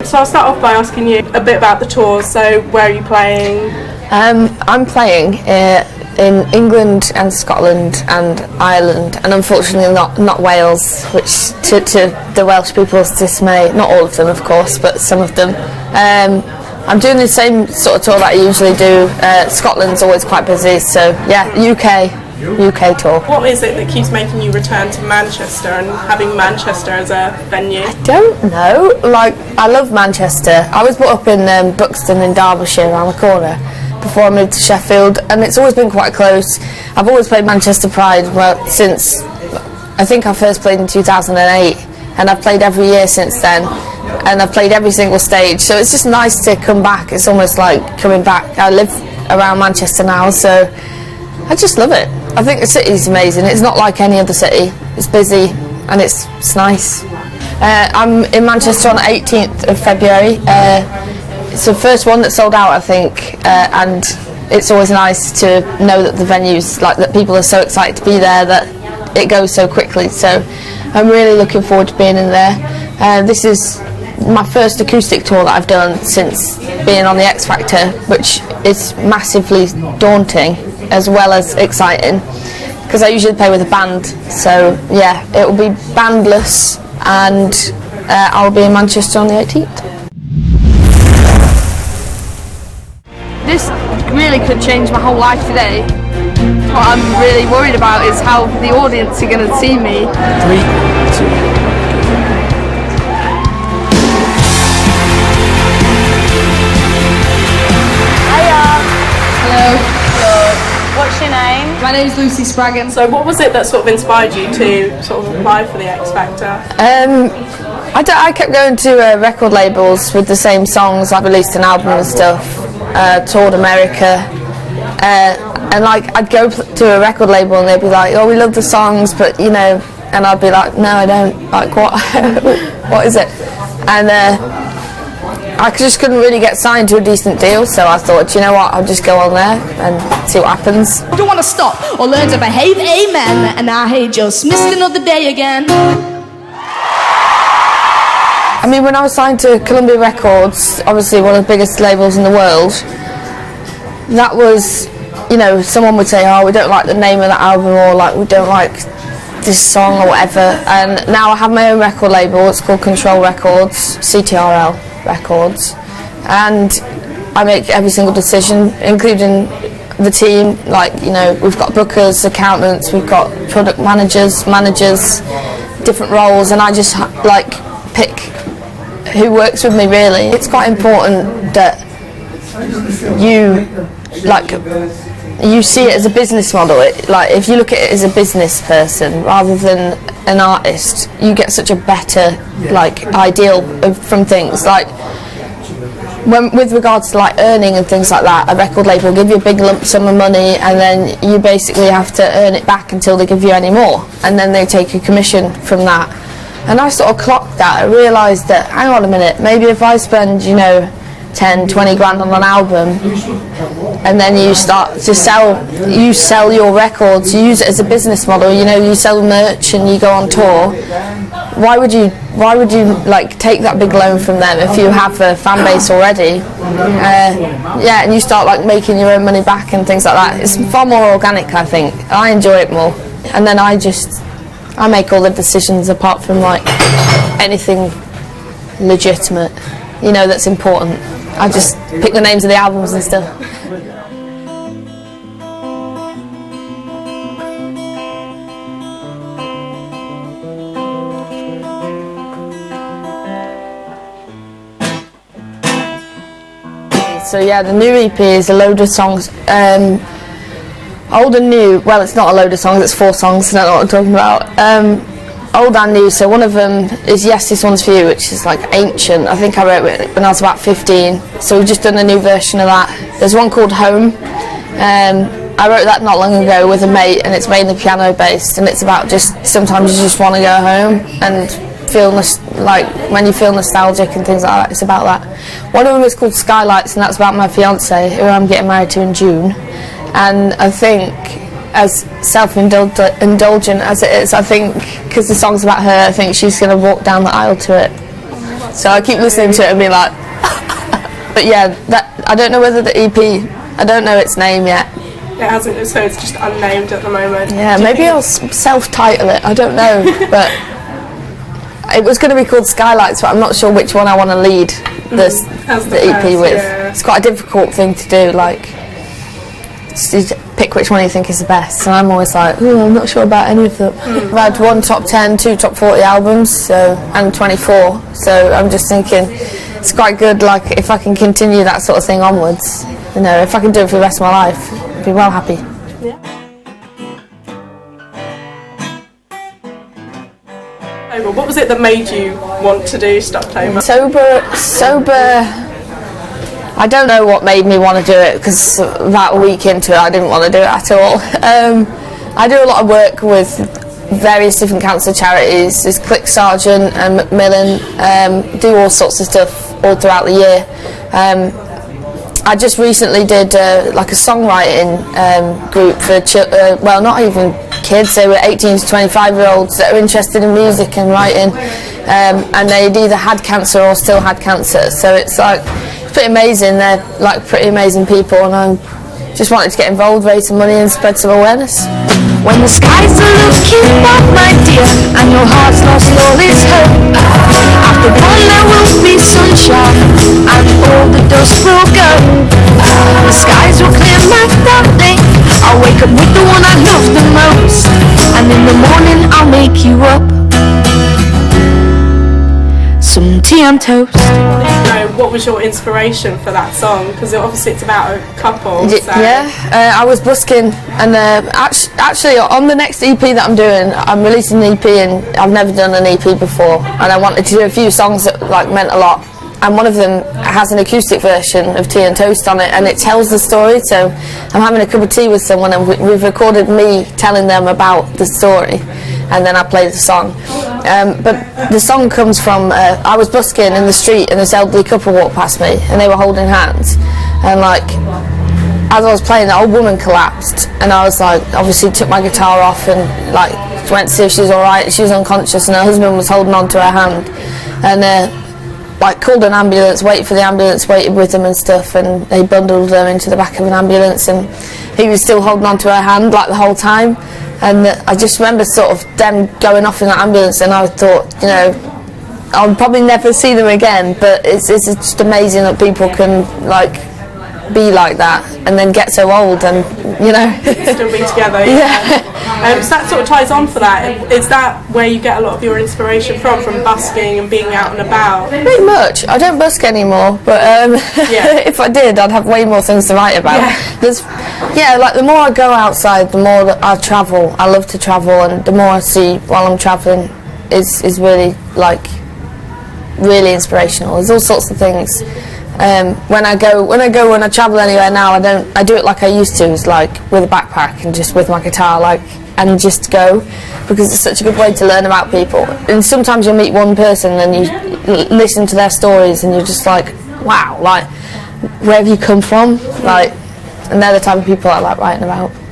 So I'll start off by asking you a bit about the tours. So where are you playing? I'm playing in England and Scotland and Ireland, and unfortunately not Wales, which to the Welsh people's dismay, not all of them of course, but some of them. I'm doing the same sort of tour that I usually do. Scotland's always quite busy, so yeah, UK tour. What is it that keeps making you return to Manchester and having Manchester as a venue? I don't know, like, I love Manchester. I was brought up in Buxton in Derbyshire, around the corner, before I moved to Sheffield, and it's always been quite close. I've always played Manchester Pride, well, since I think I first played in 2008, and I've played every year since then, and I've played every single stage, so it's just nice to come back. It's almost like coming back. I live around Manchester now, so I just love it. I think the city's amazing. It's not like any other city. It's busy and it's nice. I'm in Manchester on the 18th of February. It's the first one that sold out, I think, and it's always nice to know that the venues, like, that people are so excited to be there, that it goes so quickly. So I'm really looking forward to being in there. This is my first acoustic tour that I've done since being on the X Factor, which is massively daunting as well as exciting, because I usually play with a band. So yeah, it will be bandless, and I'll be in Manchester on the 18th. This really could change my whole life today. What I'm really worried about is how the audience are going to see me. 3, 2. What's your name? My name's Lucy Spraggan. So what was it that sort of inspired you to sort of apply for the X Factor? I kept going to record labels with the same songs. I released an album and stuff, toured America, and like, I'd go to a record label and they'd be like, oh, we love the songs, but you know, and I'd be like, no, I don't. Like, what? What is it? And I just couldn't really get signed to a decent deal, so I thought, you know what, I'll just go on there and see what happens. I don't want to stop or learn to behave, amen, and I just missed another day again. I mean, when I was signed to Columbia Records, obviously one of the biggest labels in the world, that was, you know, someone would say, oh, we don't like the name of that album, or like, we don't like this song or whatever, and now I have my own record label. It's called Control Records, CTRL Records, and I make every single decision, including the team. Like, you know, we've got bookers, accountants, we've got product managers, different roles, and I just like pick who works with me, really. It's quite important that you see it as a business model. Like, if you look at it as a business person rather than an artist, you get such a better like ideal from things. Like, with regards to like earning and things like that, a record label will give you a big lump sum of money, and then you basically have to earn it back until they give you any more, and then they take a commission from that. And I sort of clocked that. I realised that, hang on a minute, maybe if I spend, you know, 10, 20 grand on an album, and then you start to sell your records, you use it as a business model, you know, you sell merch and you go on tour. Why would you like take that big loan from them if you have a fan base already? Yeah, and you start like making your own money back and things like that. It's far more organic, I think. I enjoy it more. And then I make all the decisions, apart from like anything legitimate, you know, that's important. I just pick the names of the albums and stuff. So yeah, the new EP is a load of songs, old and new. Well, it's not a load of songs, it's 4 songs, I don't know what I'm talking about. Old and new, so one of them is Yes, This One's For You, which is like ancient. I think I wrote it when I was about 15, so we've just done a new version of that. There's one called Home. I wrote that not long ago with a mate, and it's mainly piano based, and it's about just, sometimes you just want to go home and feel like when you feel nostalgic and things like that. It's about that. One of them is called Skylights, and that's about my fiance, who I'm getting married to in June. And I think, as self-indulgent as it is, I think, because the song's about her, I think she's going to walk down the aisle to it. So I keep listening to it and being like, but yeah, that I don't know whether the EP, I don't know its name yet. It hasn't, so it's just unnamed at the moment. Yeah, maybe I'll self-title it, I don't know, but it was going to be called Skylights, but I'm not sure which one I want to lead the EP with. Yeah. It's quite a difficult thing to do, like, just pick which one you think is the best, and I'm always like, I'm not sure about any of them. I've had 1 top 10, 2 top 40 albums, so, and 24, so I'm just thinking it's quite good, like, if I can continue that sort of thing onwards, you know, if I can do it for the rest of my life, I'd be well happy. Yeah. What was it that made you want to do Stoptober? Sober. I don't know what made me want to do it, because about a week into it I didn't want to do it at all. I do a lot of work with various different cancer charities. There's Click Sargent and Macmillan, do all sorts of stuff all throughout the year. I just recently did like a songwriting group for well, not even kids, they were 18 to 25-year-olds that are interested in music and writing, and they'd either had cancer or still had cancer, so it's like, it's pretty amazing. They're like pretty amazing people, and I just wanted to get involved, raise some money and spread some awareness. When the skies are looking up, my dear, and your heart's lost all its hope, after dawn there will be sunshine, and all the dust will go. The skies will clear, my darling, I'll wake up with the one I love the most, and in the morning I'll make you up some tea and toast. What was your inspiration for that song? Because obviously it's about a couple. So. Yeah, I was busking, and actually on the next EP that I'm doing, I'm releasing an EP, and I've never done an EP before, and I wanted to do a few songs that like meant a lot, and one of them has an acoustic version of Tea and Toast on it, and it tells the story. So I'm having a cup of tea with someone, and we've recorded me telling them about the story, and then I play the song. But the song comes from, I was busking in the street and this elderly couple walked past me and they were holding hands, and like, as I was playing, the old woman collapsed, and I was like, obviously took my guitar off and like went to see if she was alright. She was unconscious and her husband was holding on to her hand, and like called an ambulance, waited for the ambulance, waited with them and stuff, and they bundled them into the back of an ambulance, and he was still holding on to her hand like the whole time. And I just remember sort of them going off in that ambulance, and I thought, you know, I'll probably never see them again, but it's just amazing that people can like be like that and then get so old and, you know, still be together. Yeah. So that sort of ties on for that. Is that where you get a lot of your inspiration from busking and being out and about? Pretty much. I don't busk anymore, but if I did, I'd have way more things to write about. Yeah. Like the more I go outside, the more that I travel. I love to travel, and the more I see while I'm travelling is really like really inspirational. There's all sorts of things. When I travel anywhere now, I do it like I used to, it's like with a backpack and just with my guitar, like, and just go, because it's such a good way to learn about people. And sometimes you'll meet one person and you listen to their stories and you're just like, wow, like, where have you come from? Like, and they're the type of people I like writing about.